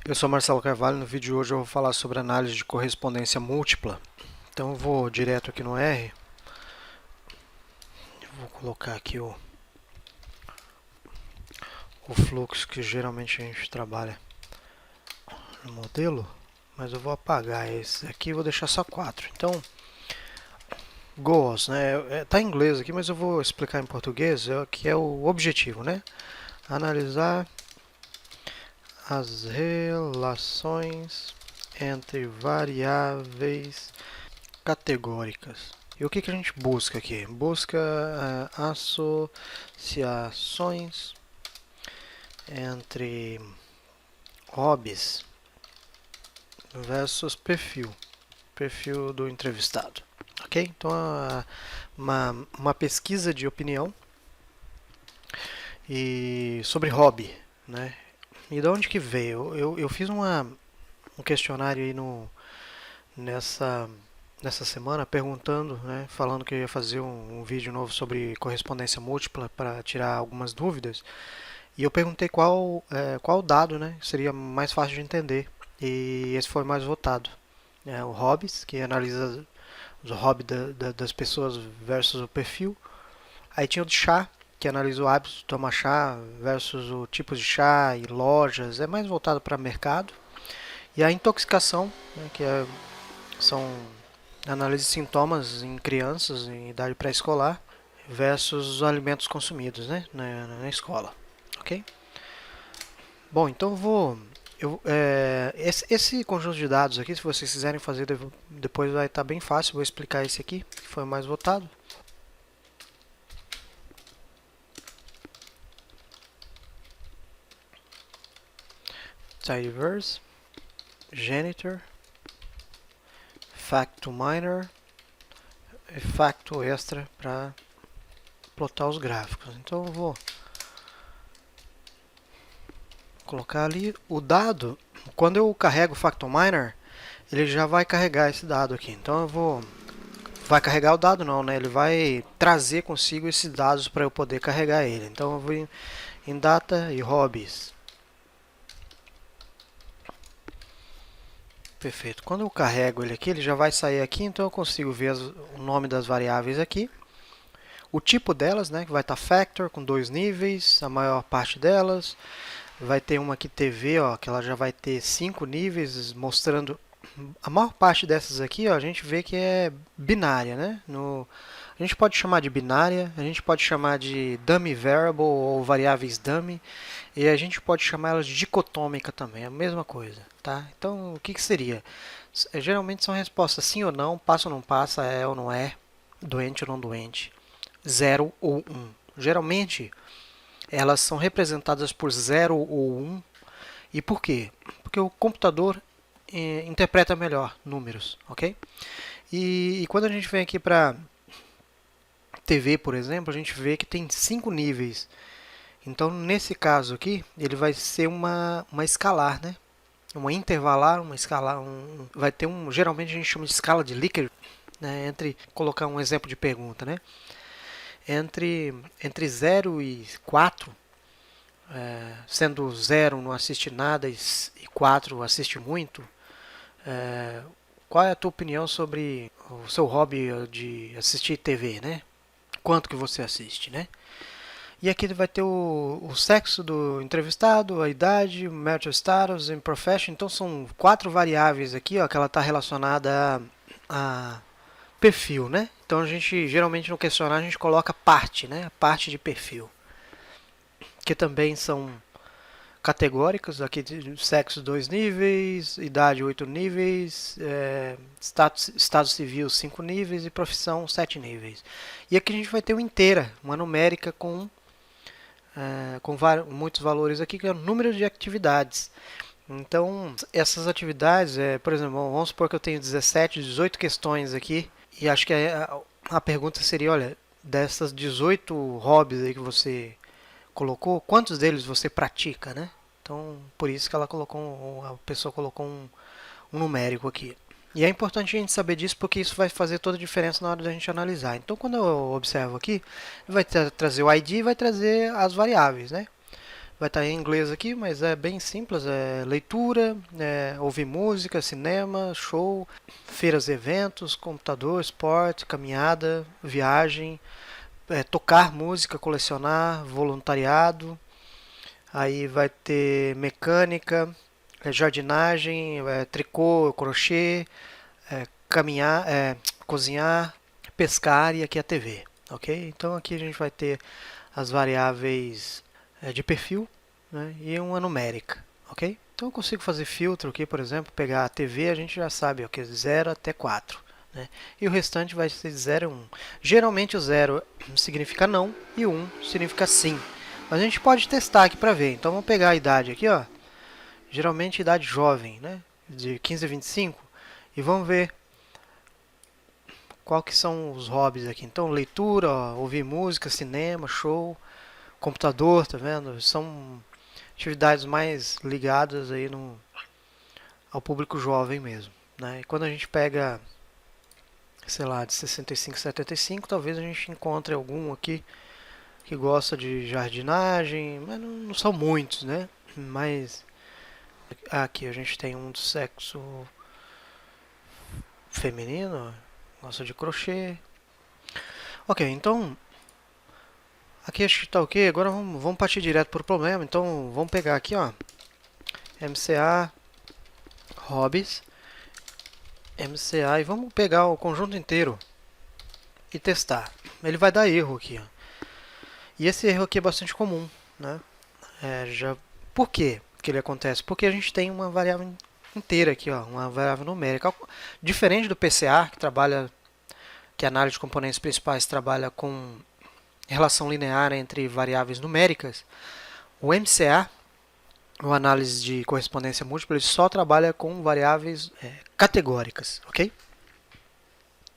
Eu sou Marcelo Carvalho. No vídeo de hoje eu vou falar sobre análise de correspondência múltipla. Então eu vou direto aqui no R. Vou colocar aqui o fluxo que geralmente a gente trabalha no modelo, mas eu vou apagar esse aqui e vou deixar só 4. Então, goals, né? Tá em inglês aqui, mas eu vou explicar em português, que é o objetivo, né? Analisar as relações entre variáveis categóricas. E o que a gente busca aqui? Busca associações entre hobbies versus perfil do entrevistado. Ok? Então, uma pesquisa de opinião e sobre hobby, né? E de onde que veio? Eu fiz um questionário aí nessa semana perguntando, né, falando que eu ia fazer um vídeo novo sobre correspondência múltipla para tirar algumas dúvidas. E eu perguntei qual dado, né, seria mais fácil de entender. E esse foi mais votado. O Hobbies, que analisa os hobbies das pessoas versus o perfil. Aí tinha o de chá, que analisa o hábito de tomar chá versus o tipo de chá e lojas. É mais voltado para mercado. E a intoxicação, né, são análise de sintomas em crianças em idade pré-escolar versus os alimentos consumidos, né, na escola, ok? Bom, então esse conjunto de dados aqui, se vocês quiserem fazer depois vai estar bem fácil. Vou explicar esse aqui, que foi o mais votado. Tidyverse, Janitor, Facto Minor e Facto Extra para plotar os gráficos. Então eu vou colocar ali o dado. Quando eu carrego o Factor Miner, ele já vai carregar esse dado aqui. Então vai carregar o dado não, né? Ele vai trazer consigo esses dados para eu poder carregar ele. Então eu vou em Data e Hobbies. Perfeito. Quando eu carrego ele aqui, ele já vai sair aqui, então eu consigo ver o nome das variáveis aqui. O tipo delas, né, que vai estar factor com 2 níveis, a maior parte delas. Vai ter uma aqui TV, ó, que ela já vai ter 5 níveis, mostrando a maior parte dessas aqui, ó, a gente vê que é binária, né? A gente pode chamar de binária, a gente pode chamar de dummy variable ou variáveis dummy, e a gente pode chamar elas de dicotômica também, é a mesma coisa, tá? Então, o que seria? Geralmente são respostas sim ou não, passa ou não passa, é ou não é, doente ou não doente, 0 ou 1. Geralmente, elas são representadas por 0 ou 1. E por quê? Porque o computador interpreta melhor números, ok? E quando a gente vem aqui para TV, por exemplo, a gente vê que tem 5 níveis. Então, nesse caso aqui, ele vai ser uma escalar, né? Uma intervalar, uma escalar, vai ter geralmente a gente chama de escala de Likert, né? Colocar um exemplo de pergunta, né? Entre 0 e 4, sendo 0 não assiste nada e 4 assiste muito, qual é a tua opinião sobre o seu hobby de assistir TV, né? Quanto que você assiste, né? E aqui ele vai ter o sexo do entrevistado, a idade, o marital status e profession. Então são 4 variáveis aqui, ó, que ela está relacionada a perfil, né? Então a gente geralmente no questionário a gente coloca parte, né? A parte de perfil, que também são categóricas, aqui de sexo 2 níveis, idade 8 níveis, estado civil 5 níveis e profissão 7 níveis. E aqui a gente vai ter uma inteira, uma numérica com muitos valores aqui, que é o número de atividades. Então, essas atividades, por exemplo, vamos supor que eu tenho 17, 18 questões aqui, e acho que a pergunta seria, olha, dessas 18 hobbies aí que você colocou, quantos deles você pratica, né? Então, por isso que a pessoa colocou um numérico aqui. E é importante a gente saber disso porque isso vai fazer toda a diferença na hora da gente analisar. Então, quando eu observo aqui, vai trazer o ID e vai trazer as variáveis, né? vai estar em inglês aqui, mas é bem simples, é leitura, ouvir música, cinema, show, feiras e eventos, computador, esporte, caminhada, viagem, tocar música, colecionar, voluntariado, aí vai ter mecânica, jardinagem, tricô, crochê, caminhar, cozinhar, pescar e aqui a TV, ok? Então aqui a gente vai ter as variáveis de perfil, né, e uma numérica, ok? Então eu consigo fazer filtro aqui, por exemplo, pegar a TV, a gente já sabe, ok, 0 até 4. Né, e o restante vai ser de 0 a 1. Geralmente o 0 significa não e o 1 significa sim. Mas a gente pode testar aqui para ver. Então vamos pegar a idade aqui, ó. Geralmente idade jovem, né, de 15 a 25, e vamos ver qual que são os hobbies aqui. Então leitura, ó, ouvir música, cinema, show, computador, tá vendo? São atividades mais ligadas aí ao público jovem mesmo, né? E quando a gente pega, sei lá, de 65 a 75, talvez a gente encontre algum aqui que gosta de jardinagem, mas não são muitos, né? Mas aqui a gente tem um do sexo feminino, gosta de crochê. Ok, então aqui acho que está ok. Agora vamos partir direto para o problema. Então vamos pegar aqui, ó, MCA hobbies, MCA, e vamos pegar o conjunto inteiro e testar. Ele vai dar erro aqui, ó. E esse erro aqui é bastante comum, né? Por quê que ele acontece? Porque a gente tem uma variável inteira aqui, ó, uma variável numérica. Diferente do PCA, que a análise de componentes principais trabalha com relação linear entre variáveis numéricas, o MCA, o análise de correspondência múltipla, ele só trabalha com variáveis categóricas, ok?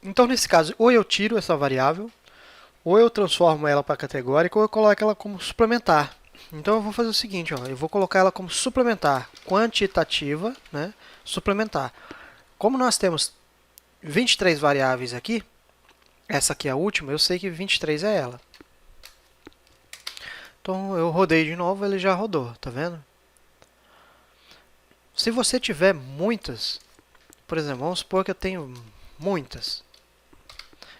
Então, nesse caso, ou eu tiro essa variável, ou eu transformo ela para categórica, ou eu coloco ela como suplementar. Então, eu vou fazer o seguinte, ó, eu vou colocar ela como suplementar, quantitativa, né, suplementar. Como nós temos 23 variáveis aqui, essa aqui é a última, eu sei que 23 é ela. Então, eu rodei de novo, ele já rodou, tá vendo? Se você tiver muitas, por exemplo, vamos supor que eu tenho muitas.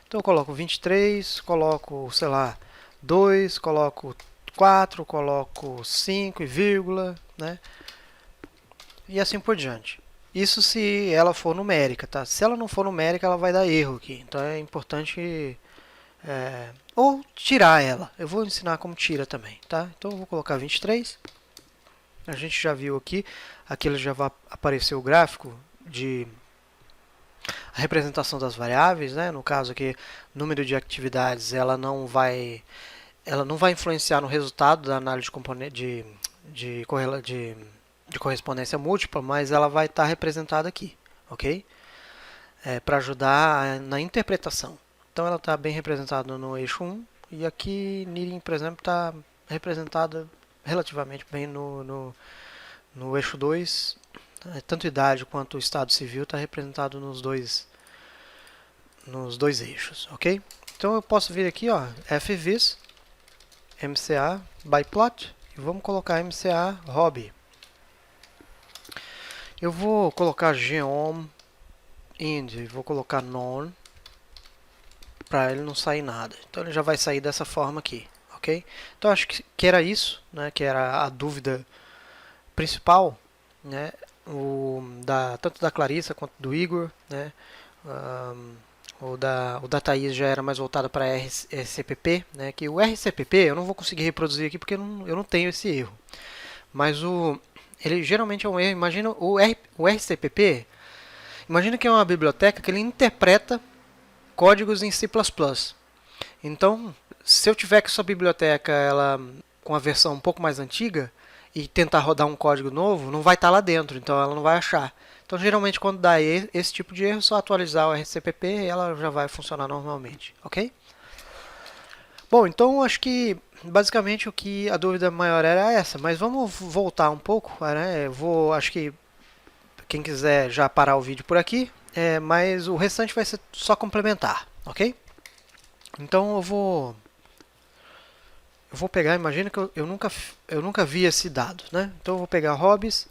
Então eu coloco 23, coloco, sei lá, 2, coloco 4, coloco 5 e vírgula, né? E assim por diante. Isso se ela for numérica, tá? Se ela não for numérica, ela vai dar erro aqui. Então é importante ou tirar ela. Eu vou ensinar como tira também, tá? Então eu vou colocar 23. A gente já viu aqui, aqui já vai aparecer o gráfico de a representação das variáveis, né? No caso aqui, número de atividades, ela não vai influenciar no resultado da análise de correspondência múltipla, mas ela vai estar representada aqui, ok? Para ajudar na interpretação. Então ela está bem representada no eixo 1 e aqui Nirin, por exemplo, está representada relativamente bem no eixo 2. Tanto idade quanto o estado civil está representado nos dois eixos, ok? Então eu posso vir aqui, ó, FVIS, MCA by plot, e vamos colocar MCA hobby. Eu vou colocar geom ind, vou colocar non, para ele não sair nada. Então ele já vai sair dessa forma aqui, ok? Então acho que era isso, né, que era a dúvida principal, né? Tanto da Clarissa quanto do Igor, né? O da Thaís já era mais voltado para RCPP, né? Que o RCPP eu não vou conseguir reproduzir aqui porque eu não tenho esse erro. Mas ele geralmente é um erro. Imagina o RCPP, imagina que é uma biblioteca que ele interpreta códigos em C++. Então, se eu tiver com essa biblioteca ela com a versão um pouco mais antiga, e tentar rodar um código novo, não vai estar lá dentro, então ela não vai achar. Então, geralmente, quando dá esse tipo de erro, é só atualizar o RCPP e ela já vai funcionar normalmente, ok? Bom, então acho que basicamente a dúvida maior era essa, mas vamos voltar um pouco, né? Acho que quem quiser já parar o vídeo por aqui, mas o restante vai ser só complementar, ok? Então eu eu vou pegar, imagina que eu nunca vi esse dado, né? Então eu vou pegar hobbies.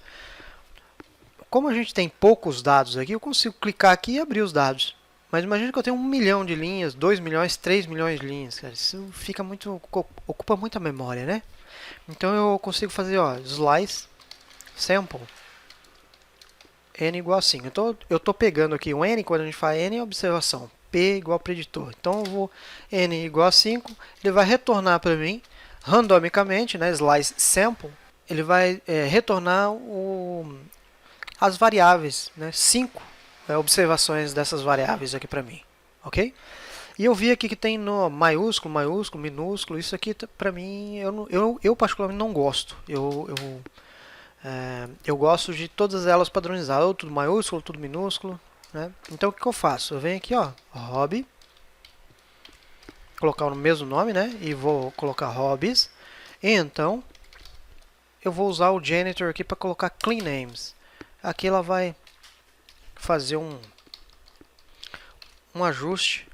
Como a gente tem poucos dados aqui, eu consigo clicar aqui e abrir os dados. Mas imagina que eu tenho 1 milhão de linhas, 2 milhões, 3 milhões de linhas, cara. Isso fica muito, ocupa muita memória, né? Então eu consigo fazer, ó, slice, sample, n igual a 5. Então eu estou pegando aqui um n, quando a gente fala n é observação, p igual a preditor. Então eu vou n igual a 5, ele vai retornar para mim, randomicamente, né, slice sample, ele vai retornar as variáveis, né, 5 observações dessas variáveis aqui para mim, ok? E eu vi aqui que tem no maiúsculo, maiúsculo, minúsculo, isso aqui para mim, eu particularmente não gosto. Eu gosto de todas elas padronizadas, ou tudo maiúsculo, ou tudo minúsculo, né? Então o que eu faço? Eu venho aqui, ó, hobby, colocar o mesmo nome, né? E vou colocar hobbies. E então eu vou usar o janitor aqui para colocar clean names. Aqui ela vai fazer um ajuste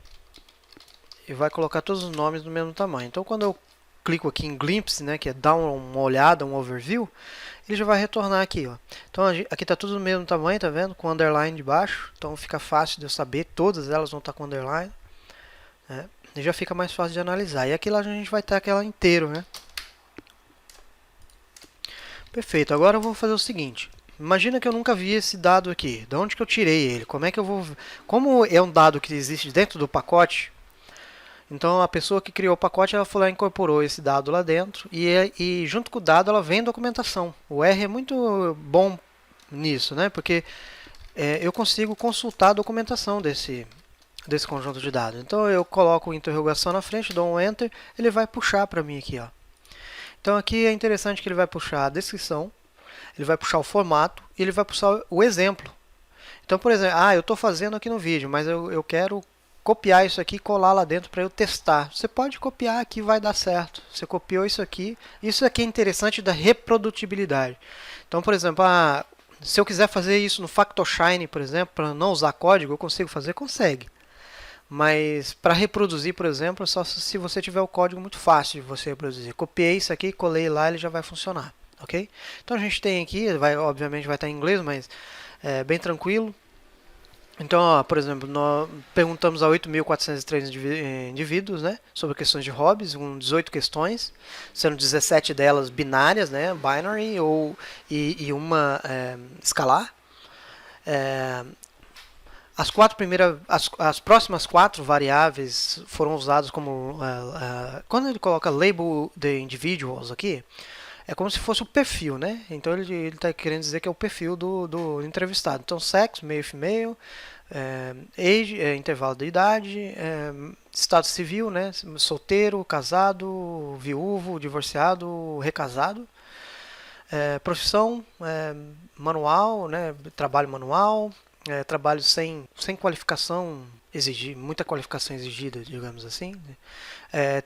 e vai colocar todos os nomes do mesmo tamanho. Então quando eu clico aqui em glimpse, né, que é dar uma olhada, um overview, ele já vai retornar aqui, ó. Então aqui está tudo do mesmo tamanho, tá vendo? Com underline de baixo, então fica fácil de eu saber, todas elas vão estar com underline, né? E já fica mais fácil de analisar. E aqui lá a gente vai ter aquela inteiro, né? Perfeito. Agora eu vou fazer o seguinte. Imagina que eu nunca vi esse dado aqui. De onde que eu tirei ele? Como é que eu vou... Como é um dado que existe dentro do pacote, então a pessoa que criou o pacote, ela foi lá e incorporou esse dado lá dentro e junto com o dado ela vem documentação. O R é muito bom nisso, né? Porque eu consigo consultar a documentação desse conjunto de dados. Então eu coloco interrogação na frente, dou um Enter, ele vai puxar para mim aqui, ó. Então aqui é interessante que ele vai puxar a descrição, ele vai puxar o formato e ele vai puxar o exemplo. Então, por exemplo, eu estou fazendo aqui no vídeo, mas eu quero copiar isso aqui e colar lá dentro para eu testar. Você pode copiar aqui, vai dar certo. Você copiou isso aqui. Isso aqui é interessante da reprodutibilidade. Então, por exemplo, se eu quiser fazer isso no Factoshine, por exemplo, para não usar código, eu consigo fazer? Consegue. Mas para reproduzir, por exemplo, só se você tiver o código muito fácil de você reproduzir. Copiei isso aqui, colei lá, ele já vai funcionar. Ok? Então a gente tem aqui, obviamente vai estar em inglês, mas é bem tranquilo. Então, ó, por exemplo, nós perguntamos a 8.403 indivíduos, né, sobre questões de hobbies, com 18 questões, sendo 17 delas binárias, né, binary, e uma escalar. As próximas 4 variáveis foram usadas como... quando ele coloca label the individuals aqui, é como se fosse o perfil, né? Então ele está querendo dizer que é o perfil do entrevistado. Então, sexo, male, female, age, intervalo de idade, estado civil, né? Solteiro, casado, viúvo, divorciado, recasado. Profissão, manual, né? Trabalho manual, trabalho sem qualificação muita qualificação exigida, digamos assim.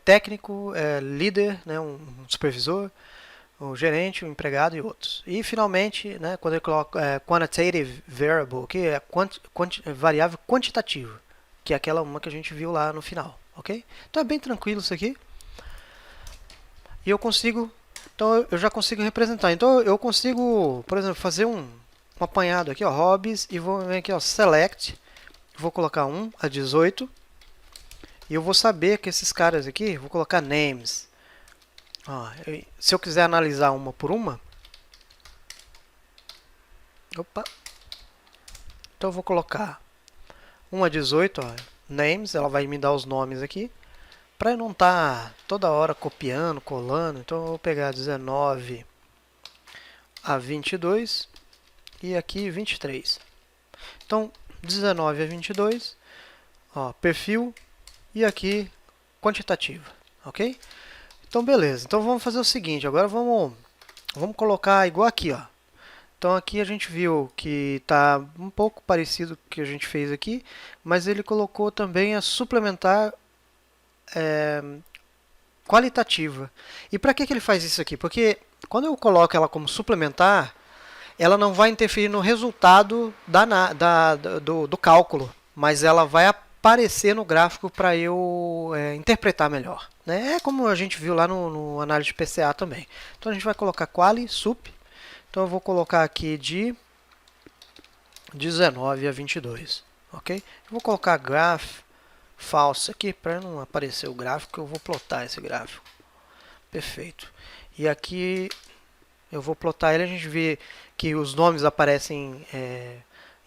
Técnico, líder, né? Um supervisor, o gerente, o empregado e outros. E finalmente, né, quando ele coloca quantitative variable, que é variável quantitativa, que é aquela uma que a gente viu lá no final, ok? Então é bem tranquilo isso aqui. E eu consigo, então eu já consigo representar. Então eu consigo, por exemplo, fazer um apanhado aqui, ó, hobbies, e vou vir aqui, ó, select, vou colocar 1 a 18, e eu vou saber que esses caras aqui, vou colocar names. Se eu quiser analisar uma por uma, então eu vou colocar 1 a 18, ó, names, ela vai me dar os nomes aqui, para eu não estar toda hora copiando, colando. Então eu vou pegar 19 a 22 e aqui 23. Então 19 a 22, ó, perfil, e aqui quantitativa, ok? Então, beleza. Então, vamos fazer o seguinte. Agora, vamos colocar igual aqui, ó. Então, aqui a gente viu que está um pouco parecido com o que a gente fez aqui, mas ele colocou também a suplementar qualitativa. E para que ele faz isso aqui? Porque quando eu coloco ela como suplementar, ela não vai interferir no resultado do cálculo, mas ela vai aparecer no gráfico para eu interpretar melhor, né? É como a gente viu lá no análise de PCA também. Então a gente vai colocar quali sup. Então eu vou colocar aqui de 19 a 22, ok? Eu vou colocar graph false aqui para não aparecer o gráfico. Eu vou plotar esse gráfico. Perfeito. E aqui eu vou plotar ele. A gente vê que os nomes aparecem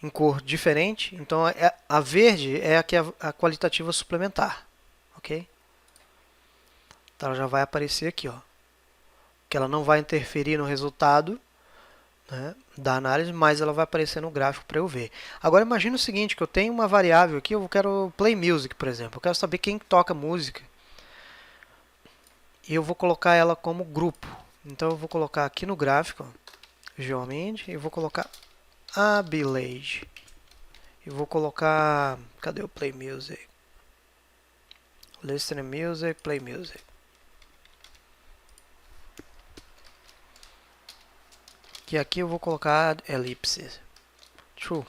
em cor diferente. Então a verde é a qualitativa suplementar, ok? Então ela já vai aparecer aqui, ó, que ela não vai interferir no resultado, né, da análise, mas ela vai aparecer no gráfico para eu ver. Agora imagina o seguinte, que eu tenho uma variável aqui, eu quero play music, por exemplo. Eu quero saber quem toca música. E eu vou colocar ela como grupo. Então eu vou colocar aqui no gráfico, geomind, e vou colocar abilage. E vou colocar, cadê o play music? Listen music, play music. E aqui eu vou colocar elipse. True.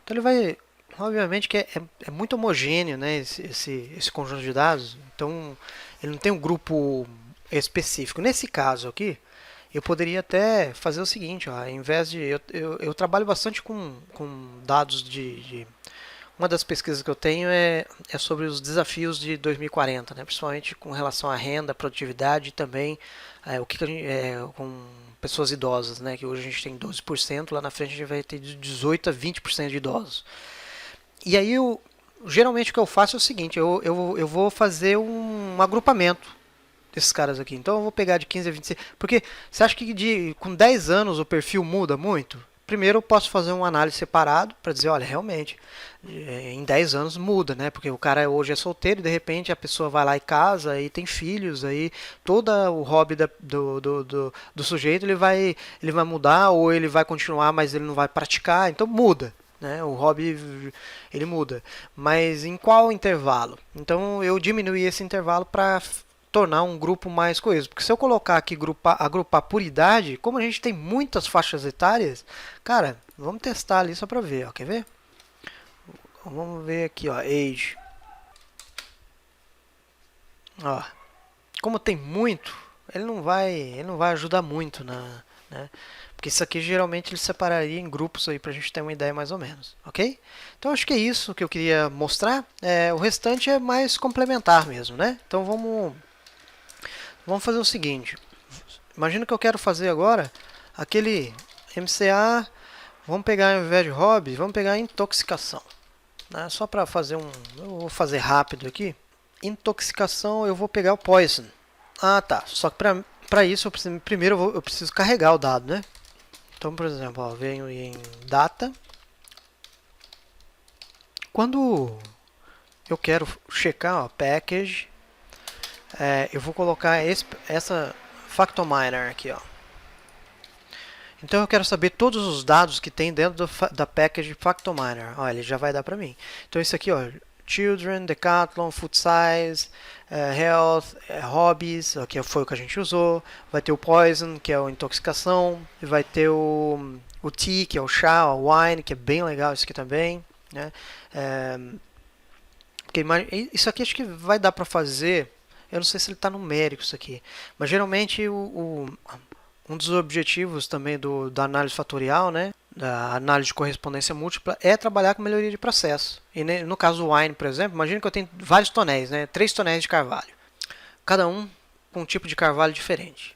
Então ele vai, obviamente que é muito homogêneo, né, esse conjunto de dados. Então ele não tem um grupo específico. Nesse caso aqui, eu poderia até fazer o seguinte, ó, ao invés de... Eu trabalho bastante com dados uma das pesquisas que eu tenho é sobre os desafios de 2040, né? Principalmente com relação à renda, produtividade e também o que a gente, com pessoas idosas, né? Que hoje a gente tem 12%, lá na frente a gente vai ter de 18% a 20% de idosos. E aí, geralmente o que eu faço é o seguinte, eu vou fazer um agrupamento desses caras aqui. Então eu vou pegar de 15 a 26, porque você acha que com 10 anos o perfil muda muito? Primeiro eu posso fazer uma análise separado para dizer, olha, realmente, em 10 anos muda, né? Porque o cara hoje é solteiro e de repente a pessoa vai lá e casa e tem filhos, aí todo o hobby do sujeito ele vai mudar ou ele vai continuar, mas ele não vai praticar, então muda. Né? O hobby ele muda. Mas em qual intervalo? Então eu diminuí esse intervalo para tornar um grupo mais coeso. Porque se eu colocar aqui agrupar por idade, como a gente tem muitas faixas etárias, cara, vamos testar ali só para ver, ó, quer ver? Vamos ver aqui, ó, age. Ó, como tem muito, ele não vai ajudar muito né? Porque isso aqui geralmente ele separaria em grupos aí pra gente ter uma ideia mais ou menos, ok? Então acho que é isso que eu queria mostrar. O restante é mais complementar mesmo, né? Então vamos fazer o seguinte. Imagina que eu quero fazer agora aquele MCA. Vamos pegar ao invés de hobby, vamos pegar intoxicação. Né? Só para fazer eu vou fazer rápido aqui. Intoxicação, eu vou pegar o poison. Ah, tá. Só que para isso, primeiro eu preciso carregar o dado, né? Então, por exemplo, ó, venho em data. Quando eu quero checar, ó, package, eu vou colocar essa Factominer aqui, ó. Então eu quero saber todos os dados que tem dentro da package Factominer. Ó, ele já vai dar para mim. Então isso aqui, ó, Children, Decathlon, Food Size, Health, Hobbies, que foi o que a gente usou. Vai ter o Poison, que é a intoxicação. E vai ter o Tea, que é o chá, o Wine, que é bem legal isso aqui também. Né? Isso aqui acho que vai dar para fazer. Eu não sei se ele está numérico isso aqui. Mas geralmente um dos objetivos também da análise fatorial, né, da análise de correspondência múltipla, é trabalhar com melhoria de processo. E no caso do wine, por exemplo, imagina que eu tenho vários tonéis, né, 3 tonéis de carvalho, cada um com um tipo de carvalho diferente.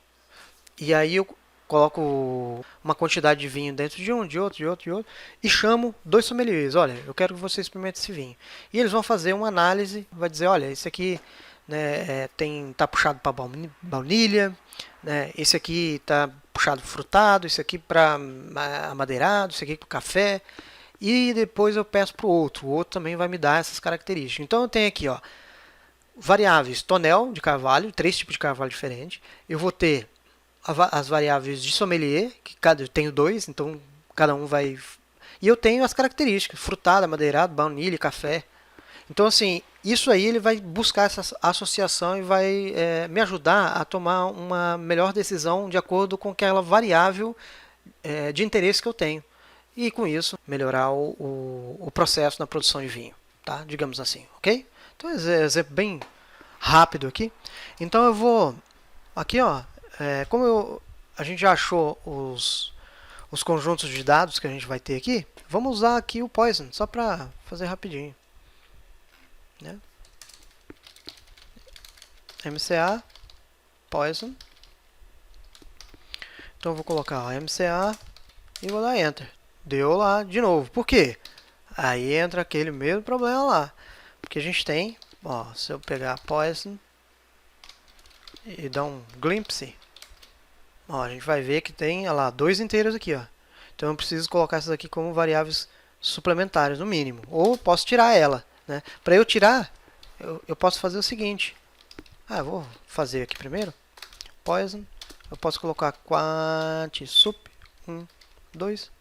E aí eu coloco uma quantidade de vinho dentro de um, de outro, e chamo 2 sommeliers. Olha, eu quero que você experimente esse vinho. E eles vão fazer uma análise, vai dizer, olha, esse aqui, né, tá puxado para baunilha, né, esse aqui está puxado frutado, esse aqui para amadeirado, esse aqui para café, e depois eu peço para o outro também vai me dar essas características. Então eu tenho aqui, ó, variáveis tonel de carvalho, 3 tipos de carvalho diferentes, eu vou ter as variáveis de sommelier, que eu tenho 2, então cada um vai... E eu tenho as características, frutado, amadeirado, baunilha, café. Então, assim, isso aí ele vai buscar essa associação e vai me ajudar a tomar uma melhor decisão de acordo com aquela variável de interesse que eu tenho. e com isso melhorar o processo na produção de vinho, tá? Digamos assim, ok? Então é um exemplo bem rápido aqui. Então eu vou aqui, ó, a gente já achou os conjuntos de dados que a gente vai ter aqui, vamos usar aqui o Poison, só para fazer rapidinho, né? MCA Poison. Então eu vou colocar ó, MCA e vou dar Enter. Deu lá de novo. Por quê? Aí entra aquele mesmo problema lá. Porque a gente tem, ó, se eu pegar Poison e dar um glimpse, ó, a gente vai ver que tem, ó lá, 2 inteiros aqui, ó. Então eu preciso colocar essas aqui como variáveis suplementares, no mínimo. Ou posso tirar ela, né? Para eu tirar, eu posso fazer o seguinte. Eu vou fazer aqui primeiro. Poison. Eu posso colocar quant sup 1, 2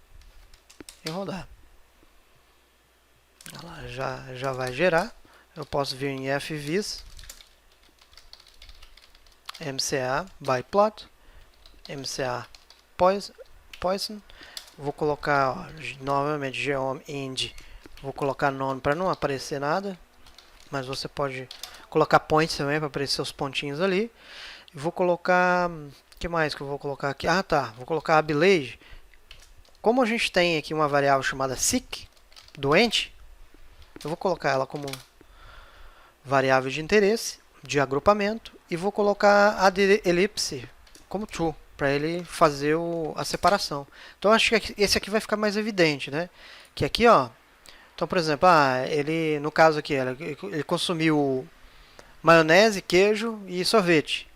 e rodar. Ela já vai gerar. Eu posso vir em fvis, mca by plot, mca poison. Vou colocar ó, novamente geom ind. Vou colocar none para não aparecer nada, mas você pode colocar points também para aparecer os pontinhos ali. Vou colocar, o que mais que eu vou colocar aqui? Ah, tá, vou colocar a Abilage. Como a gente tem aqui uma variável chamada sick, doente, eu vou colocar ela como variável de interesse, de agrupamento, e vou colocar a elipse como true, para ele fazer a separação. Então acho que esse aqui vai ficar mais evidente, né? Que aqui, ó, então por exemplo, ele, no caso aqui, ele consumiu maionese, queijo e sorvete.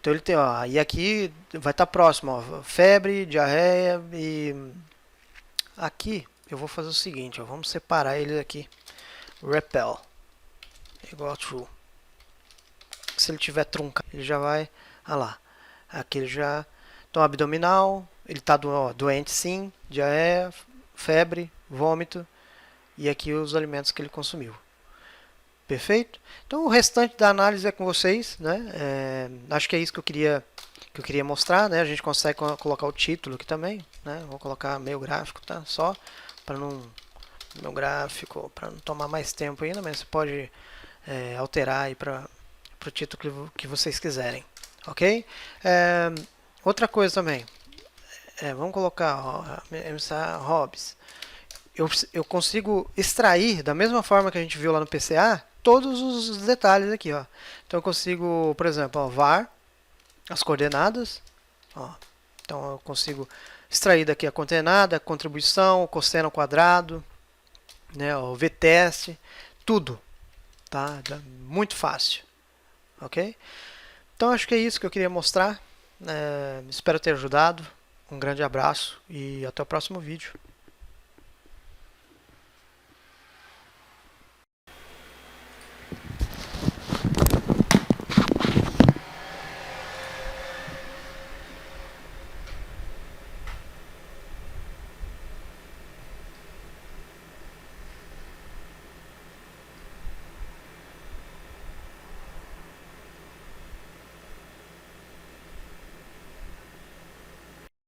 Então ele tem, ó, e aqui vai estar próximo, ó, febre, diarreia e aqui eu vou fazer o seguinte, ó, vamos separar eles aqui. Repel igual a true. Se ele tiver trunca, ele já vai, lá. Aqui ele já, então abdominal, ele está doente sim, diarreia, febre, vômito e aqui os alimentos que ele consumiu. Perfeito? Então o restante da análise é com vocês, né? Acho que é isso que eu queria mostrar, né? A gente consegue colocar o título aqui também, né? Vou colocar meio gráfico, tá? Só para não meu gráfico, para não tomar mais tempo ainda, mas você pode alterar aí para o título que vocês quiserem, ok? Outra coisa também, vamos colocar MCA Hobbies. Eu consigo extrair, da mesma forma que a gente viu lá no PCA, todos os detalhes aqui, ó. Então eu consigo, por exemplo, ó, var, as coordenadas, ó. Então eu consigo extrair daqui a coordenada, a contribuição, o cosseno ao quadrado, né, o v-teste, tudo, tá? Muito fácil, ok? Então acho que é isso que eu queria mostrar. Espero ter ajudado. Um grande abraço e até o próximo vídeo.